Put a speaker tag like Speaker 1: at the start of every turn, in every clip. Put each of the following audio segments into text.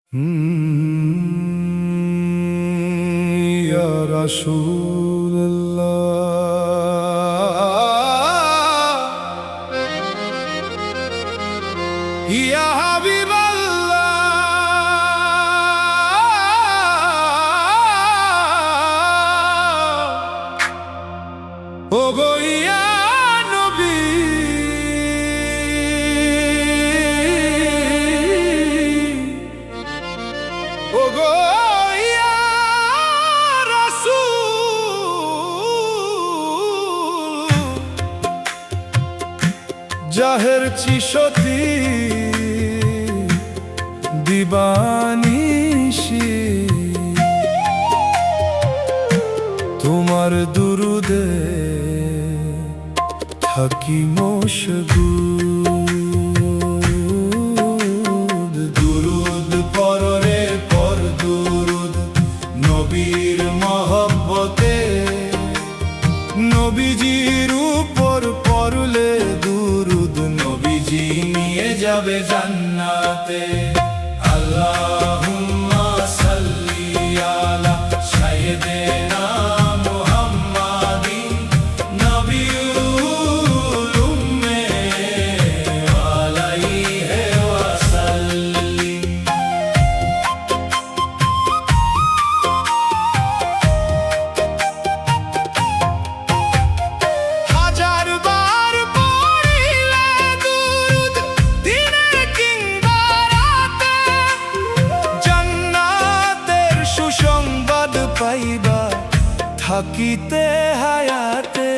Speaker 1: ইয়া রাসূলুল্লাহ ইয়া হাবিবাল্লাহ ওগো ইয়া নবী ওগো ইয়া রাসূল জাহের চিশতি দিবানিশি তোমার দুরুদে থাকি মশগুল দুরুদ পররে পর দুরুদ নবীর মহব্বতে নবীজির উপর পড়লে দুরুদ নবীজি নিয়ে যাবে জান্নাতে আল্লাহুম্মা সাল্লি আলা সাইয়্যিদিনা মুহাম্মাদিন নবিয়্যুল উম্মি আলাইহি ওয়া সাল্লিম। হাজার বার পড়িলে দুরুদ দিনে কিংবা রাতে জান্নাতের সুসংবাদ পাইবা থাকিতে হায়াতে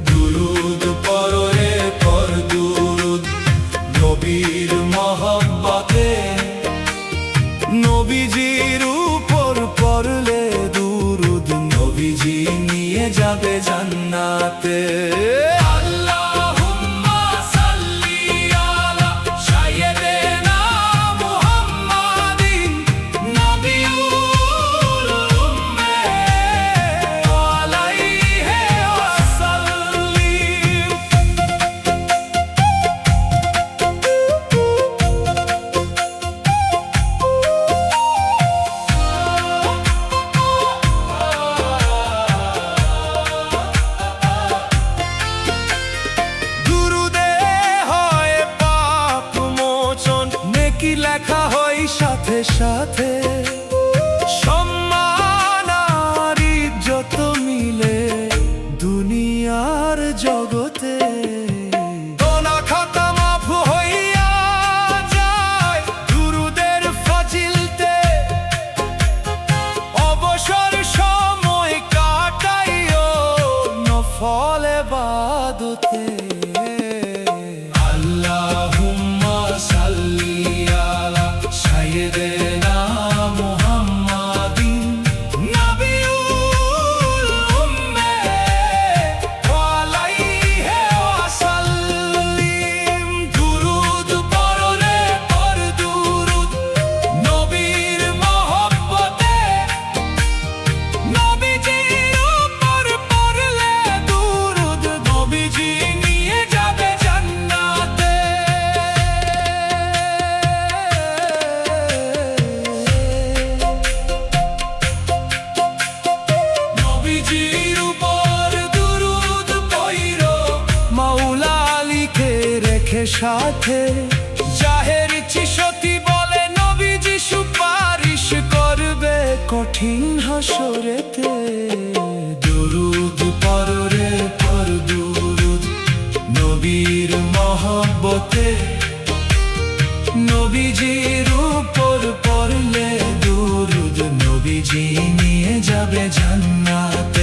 Speaker 1: দুরুদ পররে পর দুরুদ নবীর মহব্বতে নবীজির উপর পড়লে দুরুদ নবীজি নিয়ে যাবে জান্নাতে আল্লাহুম্মা সাল্লি আলা সাইয়্যিদিনা মুহাম্মাদিন নবিয়্যুল উম্মি আলাইহি ওয়া সাল্লিম। দুরুদে হয় পাপ মোচন নেকি লেখা হয় সাথে সাথে সম্মান আর ইজ্জত মিলে দুনিয়ার জগতে গোনা খাতা মাফ হইয়া যায় দুরুদের ফজিলতে অবসর সময় কাটাইও নফল ইবাদতে আল্লাহুম্মা সাল্লি আলা সাইয়্যিদিনা মুহাম্মাদিন নবিয়্যুল উম্মি আলাইহি ওয়া সাল্লিম। দুরুদ পররে পর দুরুদ নবীর মহব্বতে নবীজির উপর পড়লে দুরুদ নবীজি নিয়ে যাবে জান্নাতে নবীজির উপর দুরুদ পইরো মাওলা আলীকে রেখে সাথে জাহের চিশতি বলে নবীজি সুপারিশ করবে কঠিন হাসরেতে দুরুদ পররে পর দুরুদ নবীর মহব্বতে নবীজির উপর পড়লে দুরুদ নবীজি নিয়ে যাবে জান্নাতে।